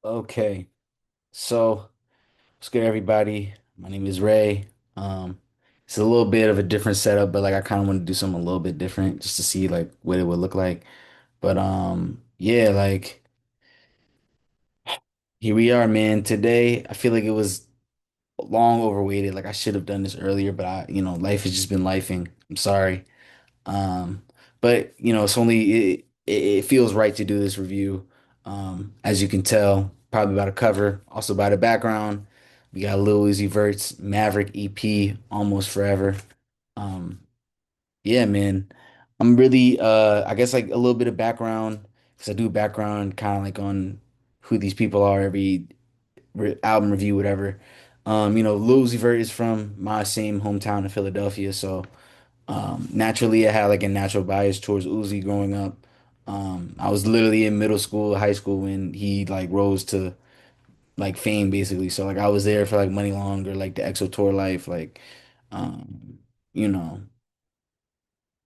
Okay, so what's good, everybody? My name is Ray. Um, it's a little bit of a different setup, but like I kind of want to do something a little bit different just to see like what it would look like. But yeah, like here we are, man. Today, I feel like it was long overweighted. Like I should have done this earlier, but life has just been lifing. I'm sorry. Um, but it's only it feels right to do this review. As you can tell, probably by the cover, also by the background, we got Lil Uzi Vert's Maverick EP, Almost Forever. Um, yeah, man. I'm really I guess like a little bit of background because I do background kind of like on who these people are every album review, whatever. Lil Uzi Vert is from my same hometown of Philadelphia, so naturally, I had like a natural bias towards Uzi growing up. I was literally in middle school, high school when he like rose to like fame basically. So like I was there for like Money Long or like the EXO tour life, like um, you know,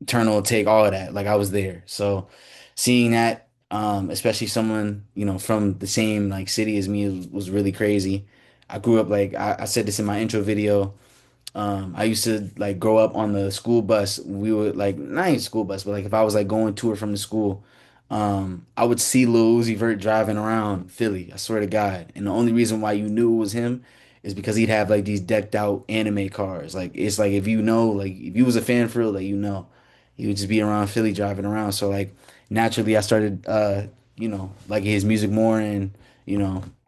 Eternal Take, all of that. Like I was there. So seeing that, especially someone, from the same like city as me was really crazy. I grew up like I said this in my intro video. I used to like grow up on the school bus. We would like not even school bus, but like if I was like going to or from the school, I would see Lil Uzi Vert driving around Philly. I swear to God. And the only reason why you knew it was him is because he'd have like these decked out anime cars. Like it's like if you know, like if you was a fan for real, like he would just be around Philly driving around. So like naturally I started like his music more and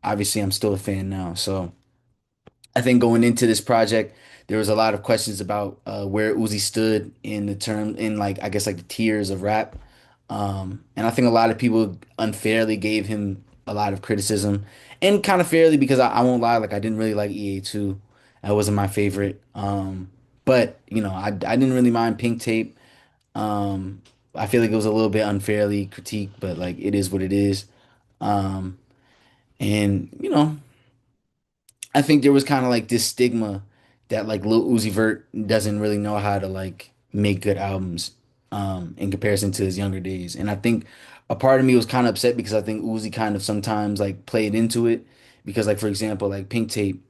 obviously I'm still a fan now. So I think going into this project, there was a lot of questions about where Uzi stood in the term in like I guess like the tiers of rap. And I think a lot of people unfairly gave him a lot of criticism, and kind of fairly because I won't lie, like I didn't really like EA2. That wasn't my favorite. But I didn't really mind Pink Tape. Um, I feel like it was a little bit unfairly critiqued, but like it is what it is. Um, and I think there was kind of like this stigma that like Lil Uzi Vert doesn't really know how to like make good albums in comparison to his younger days. And I think a part of me was kind of upset because I think Uzi kind of sometimes like played into it because like for example like Pink Tape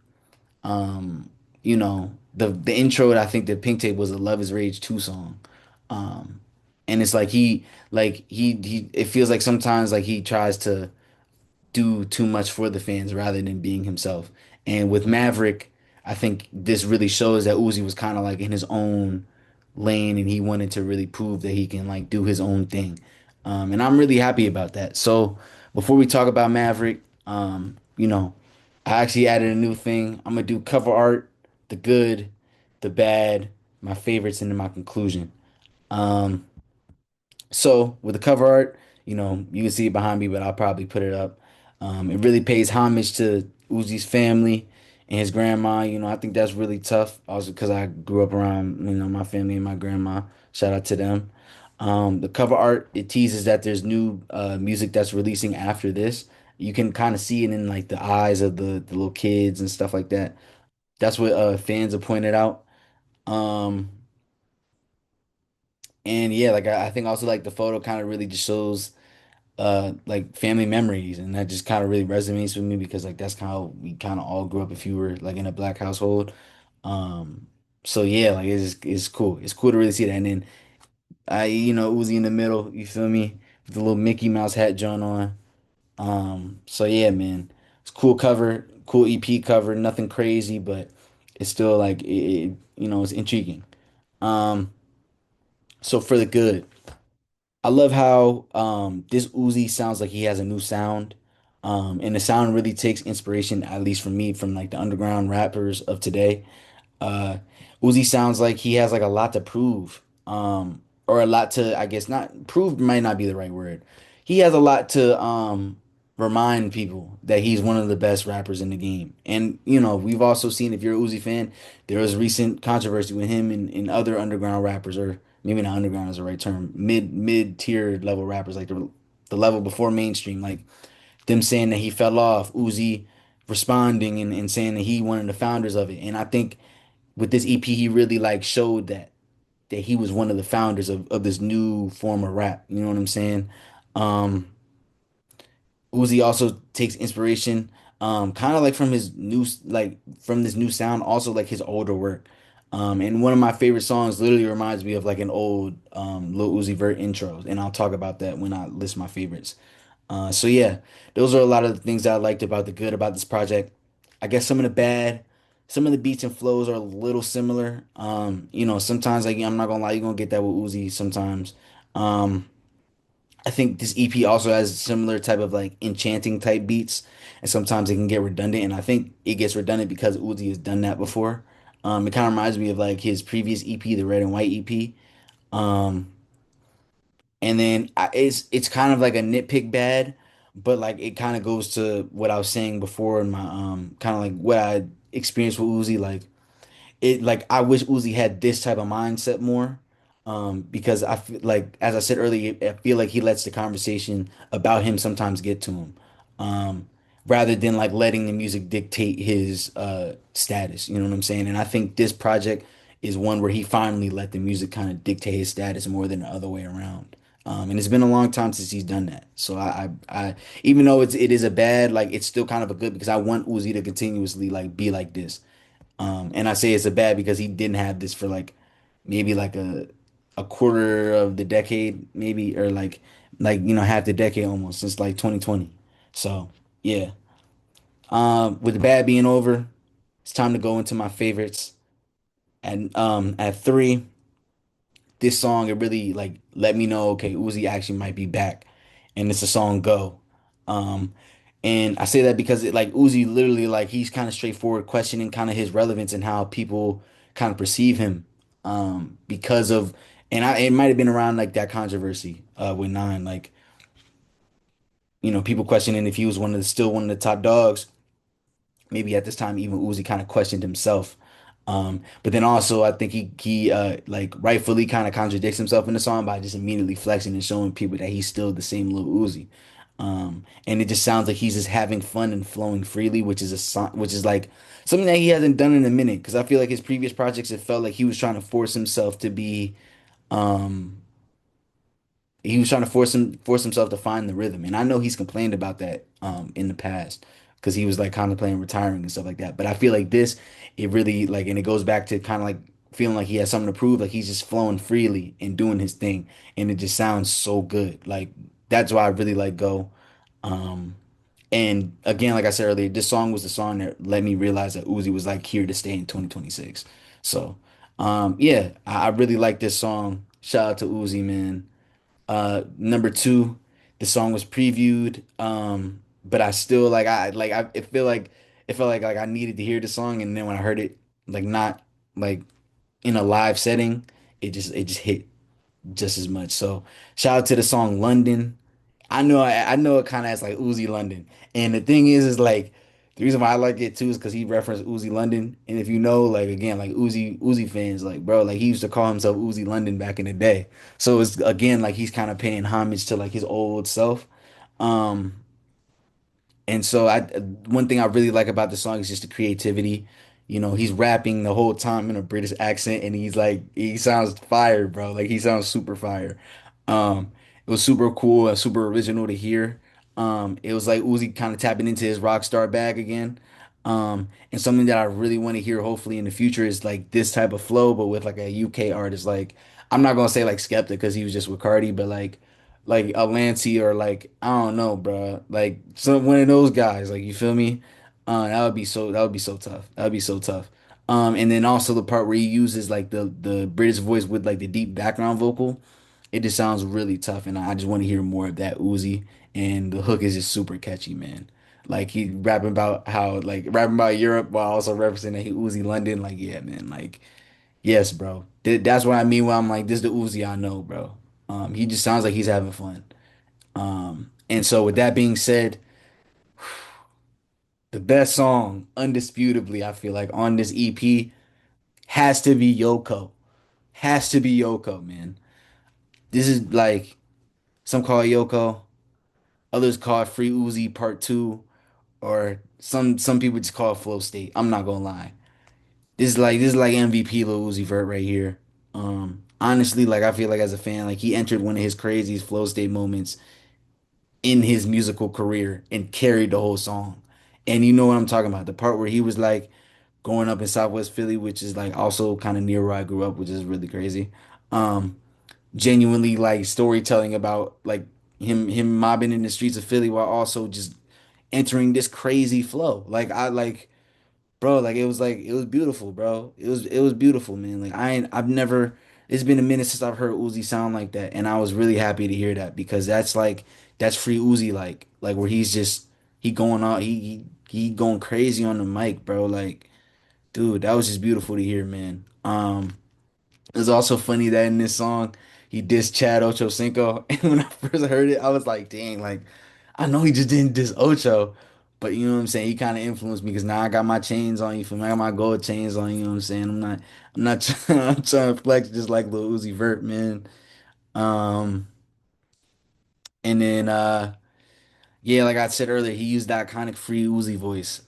the intro I think that Pink Tape was a Love Is Rage 2 song. Um and it's like he it feels like sometimes like he tries to do too much for the fans rather than being himself. And with Maverick, I think this really shows that Uzi was kind of like in his own lane and he wanted to really prove that he can like do his own thing. And I'm really happy about that. So before we talk about Maverick, I actually added a new thing. I'm gonna do cover art, the good, the bad, my favorites, and then my conclusion. Um, so with the cover art, you can see it behind me, but I'll probably put it up. It really pays homage to Uzi's family and his grandma. I think that's really tough. Also because I grew up around, my family and my grandma. Shout out to them. The cover art, it teases that there's new music that's releasing after this. You can kind of see it in like the eyes of the little kids and stuff like that. That's what fans have pointed out. Um, and yeah, like I think also like the photo kind of really just shows like family memories, and that just kind of really resonates with me because like that's kind of how we kind of all grew up if you were like in a black household. um so yeah, like it's cool, it's cool to really see that. And then Uzi in the middle, you feel me, with the little Mickey Mouse hat joint on. So yeah, man, it's cool cover, cool EP cover, nothing crazy, but it's still like it's intriguing. um so for the good, I love how this Uzi sounds like he has a new sound. And the sound really takes inspiration, at least from me, from like the underground rappers of today. Uh Uzi sounds like he has like a lot to prove. Or a lot to, I guess not prove might not be the right word. He has a lot to remind people that he's one of the best rappers in the game. And we've also seen, if you're a Uzi fan, there was recent controversy with him and other underground rappers, or maybe not underground is the right term, mid tier level rappers, like the level before mainstream, like them saying that he fell off, Uzi responding and saying that he one of the founders of it. And I think with this EP, he really like showed that he was one of the founders of this new form of rap. You know what I'm saying? Um, Uzi also takes inspiration, kind of like from his from this new sound, also like his older work. And one of my favorite songs literally reminds me of like an old Lil Uzi Vert intro, and I'll talk about that when I list my favorites. So yeah, those are a lot of the things that I liked about the good about this project. I guess some of the bad, some of the beats and flows are a little similar. Sometimes like I'm not gonna lie, you're gonna get that with Uzi sometimes. Um, I think this EP also has similar type of like enchanting type beats, and sometimes it can get redundant. And I think it gets redundant because Uzi has done that before. It kind of reminds me of like his previous EP, the Red and White EP. Um, and then it's kind of like a nitpick bad, but like it kind of goes to what I was saying before in my kind of like what I experienced with Uzi. Like I wish Uzi had this type of mindset more. Because I feel like, as I said earlier, I feel like he lets the conversation about him sometimes get to him. Um, Rather than like letting the music dictate his status. You know what I'm saying? And I think this project is one where he finally let the music kind of dictate his status more than the other way around. And it's been a long time since he's done that. So even though it is a bad, like it's still kind of a good because I want Uzi to continuously like be like this. And I say it's a bad because he didn't have this for like maybe like a quarter of the decade, maybe or like half the decade almost since like 2020. So yeah. With the bad being over, it's time to go into my favorites. And at three, this song it really like let me know okay Uzi actually might be back, and it's a song Go. Um, and I say that because it like Uzi literally like he's kind of straightforward questioning kind of his relevance and how people kind of perceive him. Because of and I it might have been around like that controversy with Nine like people questioning if he was still one of the top dogs. Maybe at this time even Uzi kind of questioned himself. But then also I think he like rightfully kind of contradicts himself in the song by just immediately flexing and showing people that he's still the same little Uzi. And it just sounds like he's just having fun and flowing freely, which is a song, which is like something that he hasn't done in a minute. Because I feel like his previous projects, it felt like um, he was trying to force himself to find the rhythm. And I know he's complained about that in the past because he was like contemplating retiring and stuff like that. But I feel like this, it really like and it goes back to kind of like feeling like he has something to prove, like he's just flowing freely and doing his thing. And it just sounds so good. Like that's why I really like Go. Um and again, like I said earlier, this song was the song that let me realize that Uzi was like here to stay in 2026. So yeah, I really like this song. Shout out to Uzi, man. Number two, the song was previewed, but I still it felt like I needed to hear the song, and then when I heard it, like not like in a live setting, it just hit just as much. So shout out to the song London. I know it kind of has like Uzi London, and the thing is like the reason why I like it too is because he referenced Uzi London, and if you know like again like Uzi fans like bro like he used to call himself Uzi London back in the day, so it's again like he's kind of paying homage to like his old self. Um, and so I one thing I really like about the song is just the creativity. He's rapping the whole time in a British accent and he sounds fire, bro. Like he sounds super fire. It was super cool and super original to hear. It was like Uzi kind of tapping into his rock star bag again. And something that I really want to hear hopefully in the future is like this type of flow, but with like a UK artist. Like I'm not gonna say like Skepta because he was just with Cardi, but like a Lancey or like I don't know, bro. Like some one of those guys. Like you feel me? That would be so tough. That would be so tough. And then also the part where he uses like the British voice with like the deep background vocal. It just sounds really tough, and I just want to hear more of that Uzi. And the hook is just super catchy, man. Like he rapping about Europe while also referencing that he Uzi London. Like yeah, man. Like yes, bro. That's what I mean when I'm like, this is the Uzi I know, bro. He just sounds like he's having fun. And so with that being said, the best song, undisputably, I feel like on this EP has to be Yoko. Has to be Yoko, man. This is like some call it Yoko, others call it Free Uzi Part 2, or some people just call it Flow State. I'm not gonna lie. This is like MVP Lil Uzi Vert right here. Honestly, like I feel like as a fan, like he entered one of his craziest flow state moments in his musical career and carried the whole song. And you know what I'm talking about? The part where he was like growing up in Southwest Philly, which is like also kind of near where I grew up, which is really crazy. Um, Genuinely like storytelling about like him mobbing in the streets of Philly while also just entering this crazy flow. Like I like bro, like it was beautiful, bro. It was beautiful, man. Like I've never it's been a minute since I've heard Uzi sound like that, and I was really happy to hear that because that's free Uzi like where he's just he going on he going crazy on the mic, bro. Like dude, that was just beautiful to hear, man. It's also funny that in this song he dissed Chad Ochocinco, and when I first heard it, I was like, dang, like I know he just didn't diss Ocho, but you know what I'm saying. He kind of influenced me because now I got my chains on. You feel me? I got my gold chains on. You know what I'm saying? I'm not trying, I'm trying to flex just like Lil Uzi Vert, man. Um, and then yeah, like I said earlier, he used the iconic Free Uzi voice.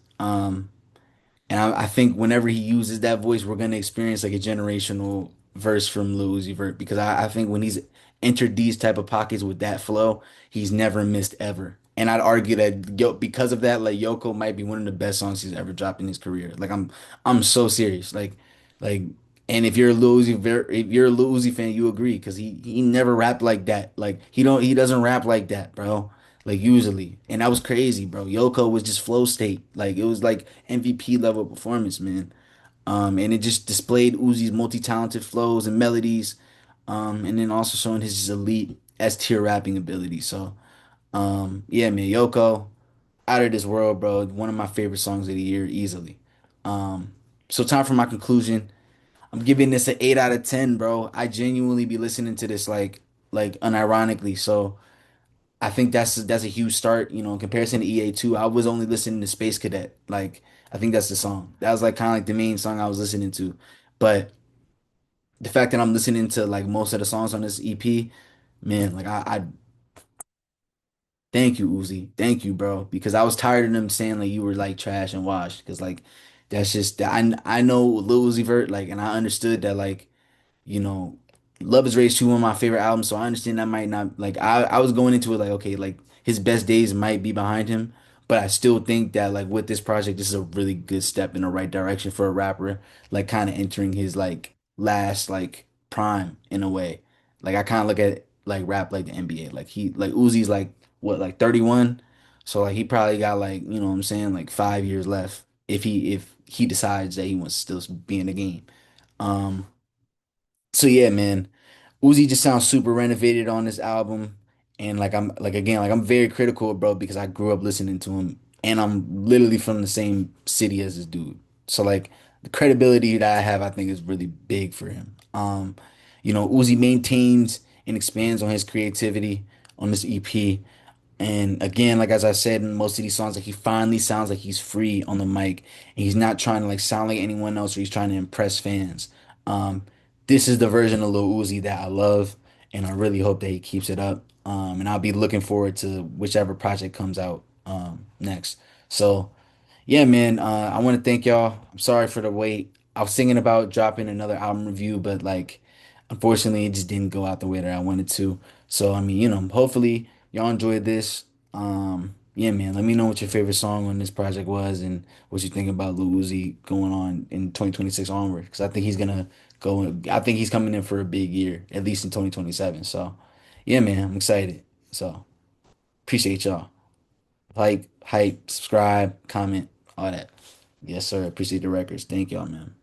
And I think whenever he uses that voice, we're gonna experience like a generational verse from Lil Uzi Vert because I think when he's entered these type of pockets with that flow, he's never missed ever. And I'd argue that because of that, like Yoko might be one of the best songs he's ever dropped in his career. Like I'm so serious. Like, and if you're a Lil Uzi Vert, if you're a Lil Uzi fan, you agree because he never rapped like that. Like he doesn't rap like that, bro. Like usually. And that was crazy, bro. Yoko was just flow state. Like it was like MVP level performance, man. And it just displayed Uzi's multi-talented flows and melodies. And then also showing his just elite S tier rapping ability. So yeah, man, Yoko, out of this world, bro. One of my favorite songs of the year, easily. Um, so time for my conclusion. I'm giving this an 8 out of 10, bro. I genuinely be listening to this like unironically. So I think that's a huge start, you know, in comparison to EA2. I was only listening to Space Cadet. Like, I think that's the song. That was like kind of like the main song I was listening to. But the fact that I'm listening to like most of the songs on this EP, man, like I thank you, Uzi. Thank you, bro. Because I was tired of them saying like you were like trash and washed. Because like that's just that I know Lil Uzi Vert, like, and I understood that like you know, Love is Rage 2, one of my favorite albums, so I understand that might not like I was going into it like, okay, like his best days might be behind him, but I still think that like with this project, this is a really good step in the right direction for a rapper, like kind of entering his like last like prime in a way. Like I kind of look at like rap like the NBA. Like he like Uzi's like what, like 31? So like he probably got like, you know what I'm saying, like 5 years left if he decides that he wants to still be in the game. Um so yeah, man, Uzi just sounds super renovated on this album, and like I'm like again like I'm very critical, bro, because I grew up listening to him, and I'm literally from the same city as this dude. So like the credibility that I have, I think is really big for him. You know, Uzi maintains and expands on his creativity on this EP. And again, like as I said in most of these songs, like he finally sounds like he's free on the mic and he's not trying to like sound like anyone else or he's trying to impress fans. Um, this is the version of Lil Uzi that I love and I really hope that he keeps it up. And I'll be looking forward to whichever project comes out next. So yeah, man, I want to thank y'all. I'm sorry for the wait. I was thinking about dropping another album review, but like, unfortunately, it just didn't go out the way that I wanted to. So, I mean, you know, hopefully y'all enjoyed this. Yeah, man, let me know what your favorite song on this project was and what you think about Lil Uzi going on in 2026 onward. Because I think he's gonna I think he's coming in for a big year, at least in 2027. So, yeah, man, I'm excited. So, appreciate y'all. Like, hype, subscribe, comment, all that. Yes, sir. Appreciate the records. Thank y'all, man.